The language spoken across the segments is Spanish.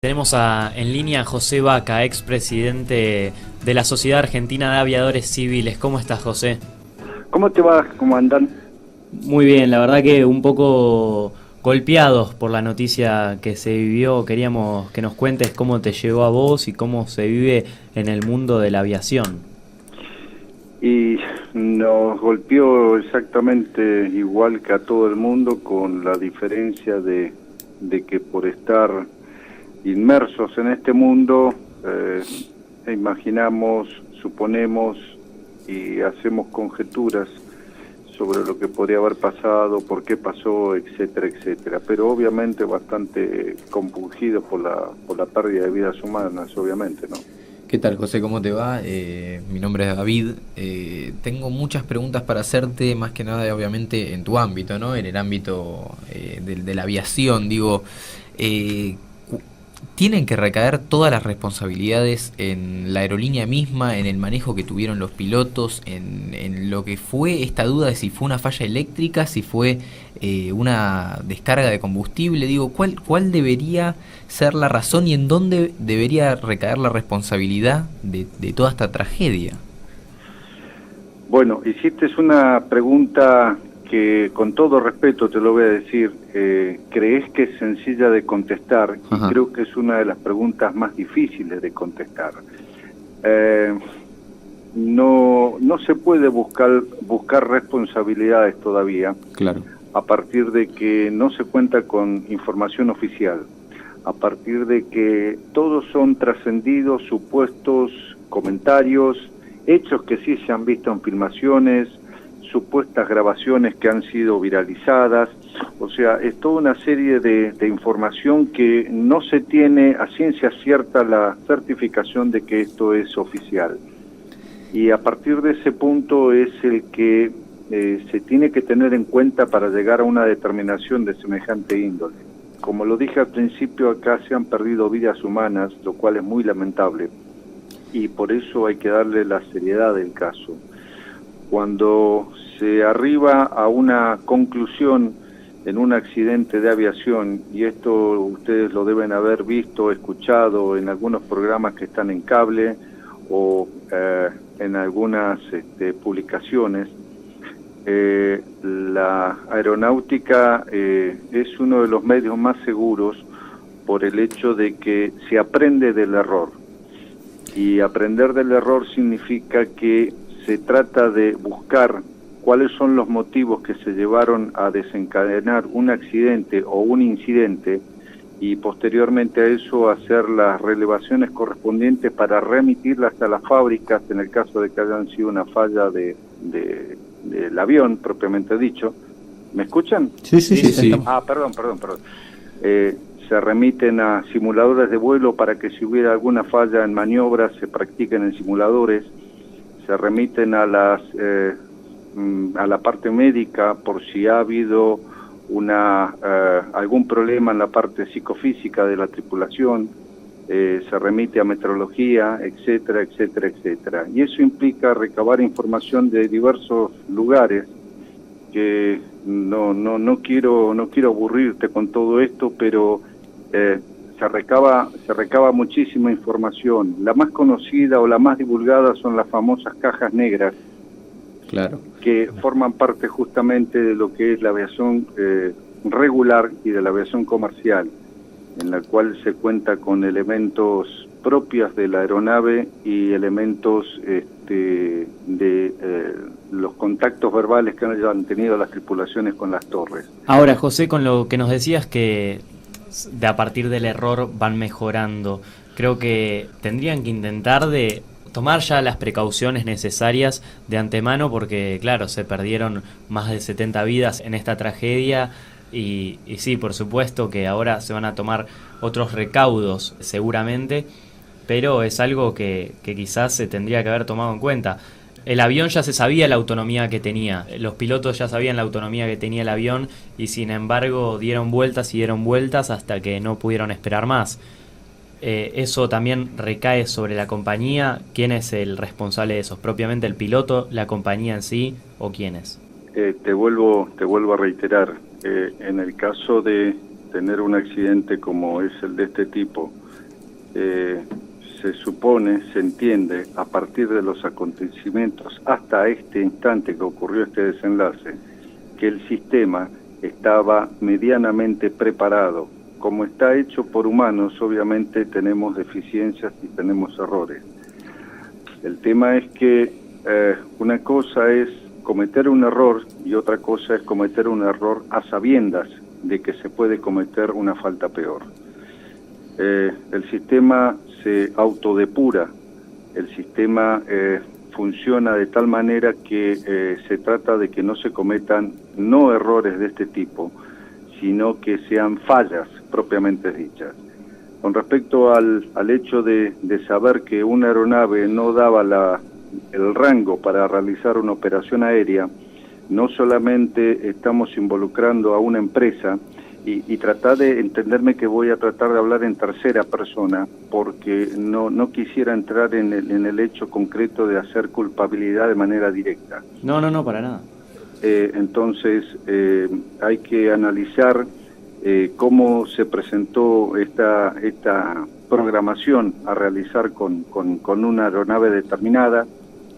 Tenemos en línea a José Vaca, expresidente de la Sociedad Argentina de Aviadores Civiles. ¿Cómo estás, José? ¿Cómo te va? ¿Cómo andan? Muy bien, la verdad que un poco golpeados por la noticia que se vivió. Queríamos que nos cuentes cómo te llegó a vos y cómo se vive en el mundo de la aviación. Y nos golpeó exactamente igual que a todo el mundo, con la diferencia de que por estar inmersos en este mundo, imaginamos, suponemos y hacemos conjeturas sobre lo que podría haber pasado, por qué pasó, etcétera, etcétera. Pero obviamente bastante compungidos por la pérdida de vidas humanas, obviamente, ¿no? ¿Qué tal, José? ¿Cómo te va? Mi nombre es David. Tengo muchas preguntas para hacerte, más que nada, obviamente, en tu ámbito, ¿no? En el ámbito de la aviación, digo. ¿Tienen que recaer todas las responsabilidades en la aerolínea misma, en el manejo que tuvieron los pilotos, en lo que fue esta duda de si fue una falla eléctrica, si fue una descarga de combustible? Digo, ¿cuál debería ser la razón y en dónde debería recaer la responsabilidad de toda esta tragedia? Bueno, hiciste una pregunta que, con todo respeto te lo voy a decir, crees que es sencilla de contestar. Ajá. Y creo que es una de las preguntas más difíciles de contestar. No se puede buscar responsabilidades todavía, Claro. a partir de que no se cuenta con información oficial, a partir de que todos son trascendidos, supuestos, comentarios, hechos que sí se han visto en filmaciones, supuestas grabaciones que han sido viralizadas. O sea, es toda una serie de información que no se tiene a ciencia cierta la certificación de que esto es oficial. Y a partir de ese punto es el que se tiene que tener en cuenta para llegar a una determinación de semejante índole. Como lo dije al principio, acá se han perdido vidas humanas, lo cual es muy lamentable, y por eso hay que darle la seriedad del caso. Cuando se arriba a una conclusión en un accidente de aviación, y esto ustedes lo deben haber visto, escuchado en algunos programas que están en cable o en algunas publicaciones, la aeronáutica es uno de los medios más seguros por el hecho de que se aprende del error. Y aprender del error significa que se trata de buscar cuáles son los motivos que se llevaron a desencadenar un accidente o un incidente, y posteriormente a eso hacer las relevaciones correspondientes para remitirlas a las fábricas en el caso de que hayan sido una falla del avión propiamente dicho. ¿Me escuchan? Sí. Perdón. Se remiten a simuladores de vuelo para que si hubiera alguna falla en maniobras se practiquen en simuladores. Se remiten a la parte médica por si ha habido algún problema en la parte psicofísica de la tripulación. Se remite a meteorología, etcétera, etcétera, etcétera. Y eso implica recabar información de diversos lugares, que no quiero aburrirte con todo esto, pero se recaba muchísima información. La más conocida o la más divulgada son las famosas cajas negras, Claro. que forman parte justamente de lo que es la aviación regular y de la aviación comercial, en la cual se cuenta con elementos propios de la aeronave y elementos de los contactos verbales que hayan tenido las tripulaciones con las torres. Ahora, José, con lo que nos decías que a partir del error van mejorando, creo que tendrían que intentar de tomar ya las precauciones necesarias de antemano, porque claro, se perdieron más de 70 vidas en esta tragedia y sí, por supuesto que ahora se van a tomar otros recaudos seguramente, pero es algo que quizás se tendría que haber tomado en cuenta. El avión ya se sabía la autonomía que tenía, los pilotos ya sabían la autonomía que tenía el avión y sin embargo dieron vueltas hasta que no pudieron esperar más. Eso también recae sobre la compañía. ¿Quién es el responsable de eso? ¿Propiamente el piloto, la compañía en sí o quién es? Te vuelvo a reiterar, en el caso de tener un accidente como es el de este tipo, se supone, se entiende, a partir de los acontecimientos hasta este instante que ocurrió este desenlace, que el sistema estaba medianamente preparado. Como está hecho por humanos, obviamente tenemos deficiencias y tenemos errores. El tema es que una cosa es cometer un error y otra cosa es cometer un error a sabiendas de que se puede cometer una falta peor. El sistema se autodepura, el sistema funciona de tal manera que se trata de que no se cometan no errores de este tipo, sino que sean fallas propiamente dichas. Con respecto al hecho de saber que una aeronave no daba el rango para realizar una operación aérea, no solamente estamos involucrando a una empresa, y tratar de entenderme que voy a tratar de hablar en tercera persona, porque no quisiera entrar en el hecho concreto de hacer culpabilidad de manera directa. No, para nada. Entonces, hay que analizar cómo se presentó esta programación a realizar con una aeronave determinada.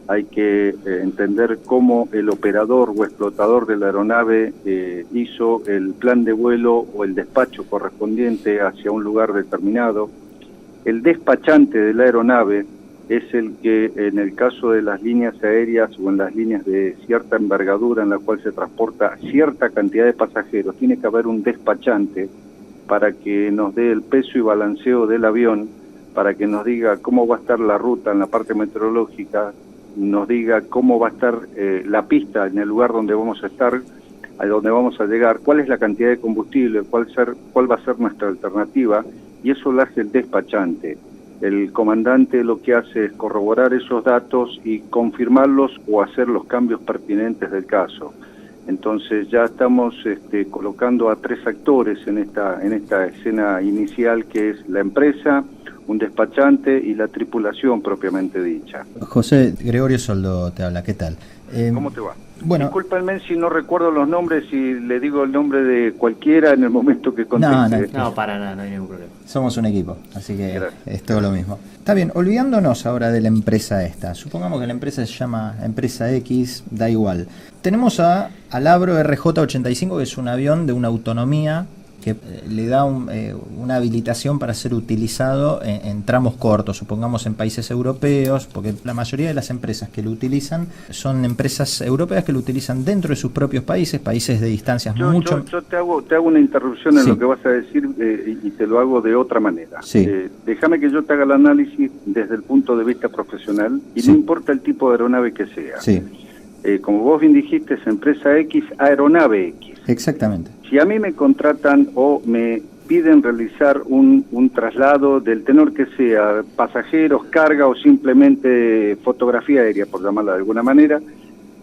Hay que entender cómo el operador o explotador de la aeronave hizo el plan de vuelo o el despacho correspondiente hacia un lugar determinado. El despachante de la aeronave es el que, en el caso de las líneas aéreas o en las líneas de cierta envergadura en la cual se transporta cierta cantidad de pasajeros, tiene que haber un despachante para que nos dé el peso y balanceo del avión, para que nos diga cómo va a estar la ruta en la parte meteorológica, nos diga cómo va a estar la pista en el lugar donde vamos a estar, a donde vamos a llegar, cuál es la cantidad de combustible, cuál va a ser nuestra alternativa, y eso lo hace el despachante. El comandante lo que hace es corroborar esos datos y confirmarlos o hacer los cambios pertinentes del caso. Entonces ya estamos colocando a 3 actores en esta escena inicial, que es la empresa, un despachante y la tripulación propiamente dicha. José, Gregorio Soldo te habla, ¿qué tal? ¿Cómo te va? Bueno, discúlpenme si no recuerdo los nombres y le digo el nombre de cualquiera en el momento que conteste. No, para nada, no hay ningún problema. Somos un equipo, así que es todo lo mismo. Está bien, olvidándonos ahora de la empresa esta. Supongamos que la empresa se llama Empresa X, da igual. Tenemos al Avro RJ-85, que es un avión de una autonomía que le da una habilitación para ser utilizado en tramos cortos, supongamos en países europeos, porque la mayoría de las empresas que lo utilizan son empresas europeas que lo utilizan dentro de sus propios países de distancias mucho... Yo te hago una interrupción en lo que vas a decir y te lo hago de otra manera. Sí. Déjame que yo te haga el análisis desde el punto de vista profesional y no importa el tipo de aeronave que sea. Sí. Como vos bien dijiste, es Empresa X, Aeronave X. Exactamente. Si a mí me contratan o me piden realizar un traslado del tenor que sea, pasajeros, carga o simplemente fotografía aérea, por llamarla de alguna manera,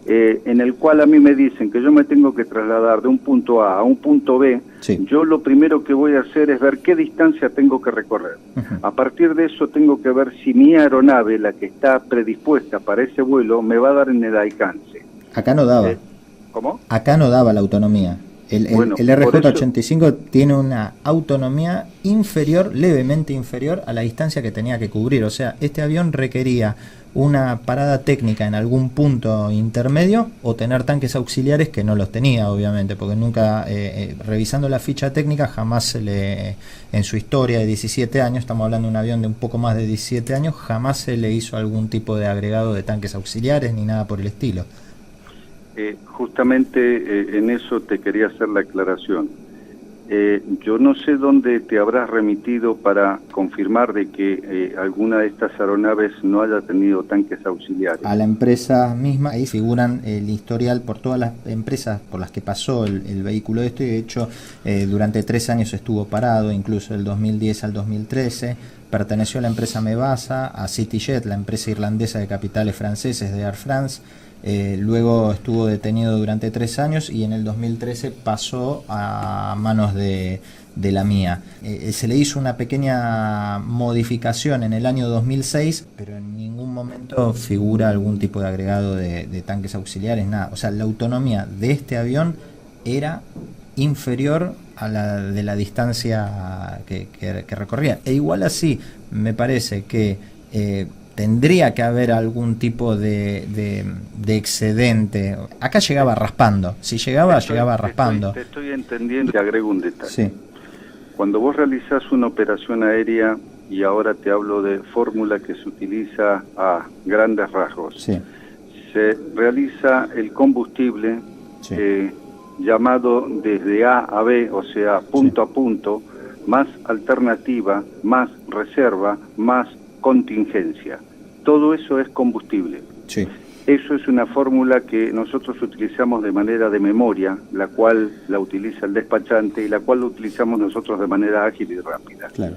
en el cual a mí me dicen que yo me tengo que trasladar de un punto A a un punto B, sí, yo lo primero que voy a hacer es ver qué distancia tengo que recorrer. A partir de eso tengo que ver si mi aeronave, la que está predispuesta para ese vuelo, me va a dar en el alcance. Acá no daba. ¿Cómo? Acá no daba la autonomía. El RJ-85 tiene una autonomía inferior, levemente inferior a la distancia que tenía que cubrir. O sea, este avión requería una parada técnica en algún punto intermedio o tener tanques auxiliares, que no los tenía, obviamente, porque nunca, revisando la ficha técnica, jamás se le, en su historia de 17 años, estamos hablando de un avión de un poco más de 17 años, jamás se le hizo algún tipo de agregado de tanques auxiliares ni nada por el estilo. Justamente en eso te quería hacer la aclaración. Yo no sé dónde te habrás remitido para confirmar de que alguna de estas aeronaves no haya tenido tanques auxiliares. A la empresa misma, ahí figuran el historial por todas las empresas por las que pasó el vehículo este. De hecho, durante 3 años estuvo parado, incluso del 2010 al 2013. Perteneció a la empresa Mebasa, a CityJet, la empresa irlandesa de capitales franceses de Air France. Luego estuvo detenido durante 3 años y en el 2013 pasó a manos de la mía. Se le hizo una pequeña modificación en el año 2006, pero en ningún momento figura algún tipo de agregado de tanques auxiliares, nada. O sea, la autonomía de este avión era inferior a la de la distancia que recorría. E igual así, me parece que tendría que haber algún tipo de excedente. Acá llegaba raspando. Si llegaba raspando. Te estoy entendiendo. Te agrego un detalle. Sí. Cuando vos realizás una operación aérea, y ahora te hablo de fórmula que se utiliza a grandes rasgos, Sí. se realiza el combustible Sí. llamado desde A a B, o sea, punto a punto, más alternativa, más reserva, más contingencia. Todo eso es combustible. Sí. Eso es una fórmula que nosotros utilizamos de manera de memoria, la cual la utiliza el despachante y la cual la utilizamos nosotros de manera ágil y rápida. Claro.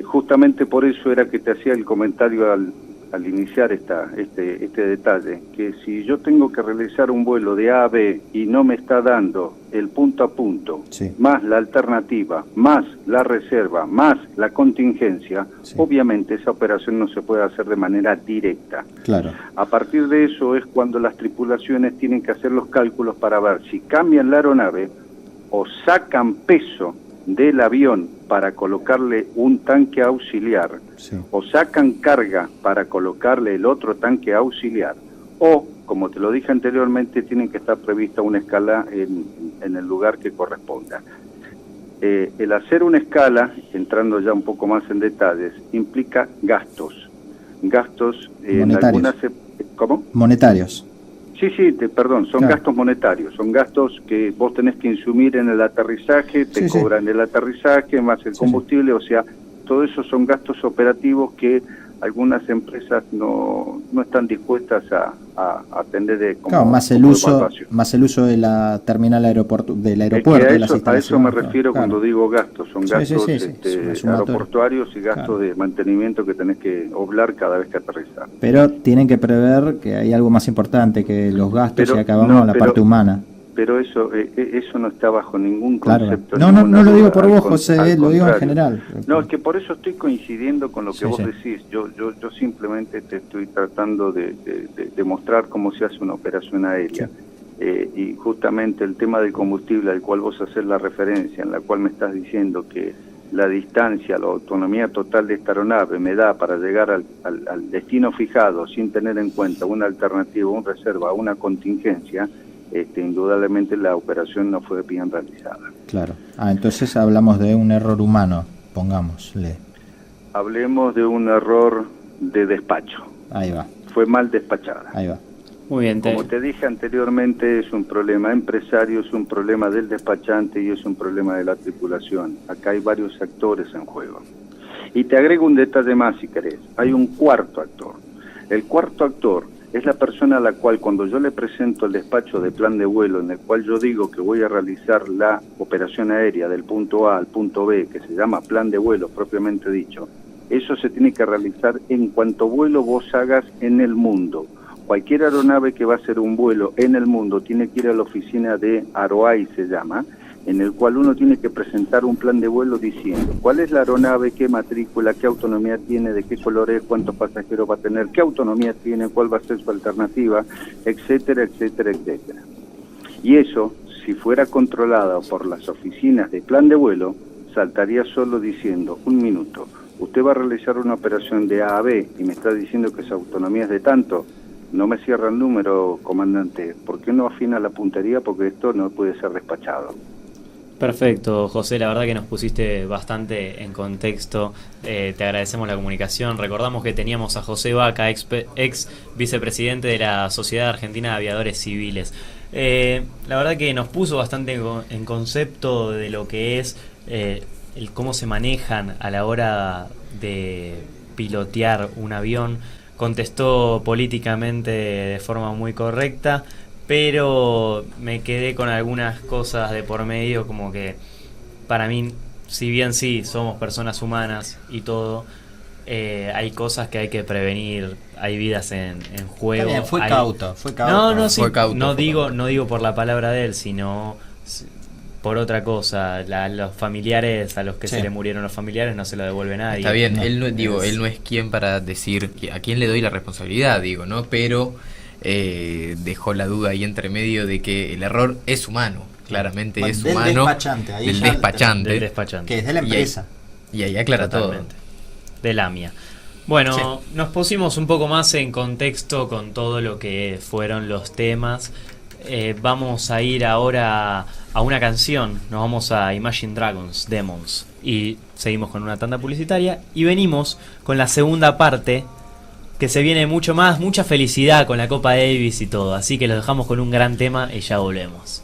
Justamente por eso era que te hacía el comentario al iniciar este detalle, que si yo tengo que realizar un vuelo de A a B y no me está dando el punto a punto, Sí. más la alternativa, más la reserva, más la contingencia, Sí. obviamente esa operación no se puede hacer de manera directa. Claro. A partir de eso es cuando las tripulaciones tienen que hacer los cálculos para ver si cambian la aeronave o sacan peso del avión para colocarle un tanque auxiliar, Sí. o sacan carga para colocarle el otro tanque auxiliar, o, como te lo dije anteriormente, tienen que estar prevista una escala en el lugar que corresponda. El hacer una escala, entrando ya un poco más en detalles, implica gastos en Monetarios. algunas... ¿Cómo? Monetarios. Sí, perdón, son Claro. gastos monetarios, son gastos que vos tenés que insumir en el aterrizaje, te Sí, cobran el aterrizaje, más el Sí, combustible, o sea, todo eso son gastos operativos que algunas empresas no están dispuestas a atender Claro, más el como uso, evaluación. más el uso de la terminal del Es aeropuerto, que de las a eso instalaciones. me refiero claro. cuando digo gastos, son Sí, gastos sí, sí, es una sumatoria. aeroportuarios y gastos Claro. de mantenimiento que tenés que oblar cada vez que aterrizás. Pero tienen que prever que hay algo más importante que los gastos Pero, y acabamos no, con la pero- parte humana. Pero eso no está bajo ningún Claro. concepto. No lo ninguna digo duda, por al vos, con- José, al lo digo en contrario. general. No, es que por eso estoy coincidiendo con lo que Sí, vos sí. decís. Yo simplemente te estoy tratando de mostrar cómo se hace una operación aérea. Y justamente el tema del combustible al cual vos haces la referencia, en la cual me estás diciendo que la distancia, la autonomía total de esta aeronave me da para llegar al destino fijado sin tener en cuenta una alternativa, una reserva, una contingencia, indudablemente la operación no fue bien realizada. Claro. Entonces hablamos de un error humano, pongámosle. Hablemos de un error de despacho. Ahí va, Fue mal despachada. ahí va. Muy bien, Como te dije anteriormente, es un problema empresario, es un problema del despachante y es un problema de la tripulación. Acá hay varios actores en juego. Y te agrego un detalle más si querés. Hay un cuarto actor. El cuarto actor es la persona a la cual cuando yo le presento el despacho de plan de vuelo en el cual yo digo que voy a realizar la operación aérea del punto A al punto B, que se llama plan de vuelo propiamente dicho, eso se tiene que realizar en cuanto vuelo vos hagas en el mundo. Cualquier aeronave que va a hacer un vuelo en el mundo tiene que ir a la oficina de AROAI, se llama, en el cual uno tiene que presentar un plan de vuelo diciendo cuál es la aeronave, qué matrícula, qué autonomía tiene, de qué color es, cuántos pasajeros va a tener, qué autonomía tiene, cuál va a ser su alternativa, etcétera, etcétera, etcétera. Y eso, si fuera controlado por las oficinas de plan de vuelo, saltaría solo diciendo, un minuto, usted va a realizar una operación de A a B y me está diciendo que su autonomía es de tanto. No me cierra el número, comandante. ¿Por qué no afina la puntería? Porque esto no puede ser despachado. Perfecto, José, la verdad que nos pusiste bastante en contexto, te agradecemos la comunicación. Recordamos que teníamos a José Vaca, ex vicepresidente de la Sociedad Argentina de Aviadores Civiles. La verdad que nos puso bastante en concepto de lo que es el cómo se manejan a la hora de pilotear un avión. Contestó políticamente de forma muy correcta, pero me quedé con algunas cosas de por medio, como que para mí, si bien sí, somos personas humanas y todo, hay cosas que hay que prevenir, hay vidas en juego. Bien, fue hay... cauto. No, sí, Fue cauto, no fue digo, cauto. no digo por la palabra de él, sino por otra cosa. Los familiares, a los que Sí. se le murieron los familiares, no se lo devuelve nadie. Está bien, No, él no es quien para decir a quién le doy la responsabilidad, digo, ¿no? Pero dejó la duda ahí entre medio de que el error es humano. claramente Bueno, es del humano. despachante, ahí Del ya despachante. Del despachante. que es de la empresa. Y ahí aclara Totalmente. todo. De Lamia. Bueno, Sí. nos pusimos un poco más en contexto con todo lo que fueron los temas. Vamos a ir ahora a una canción. Nos vamos a Imagine Dragons, Demons. Y seguimos con una tanda publicitaria. Y venimos con la segunda parte, que se viene mucho más, mucha felicidad con la Copa Davis y todo. Así que los dejamos con un gran tema y ya volvemos.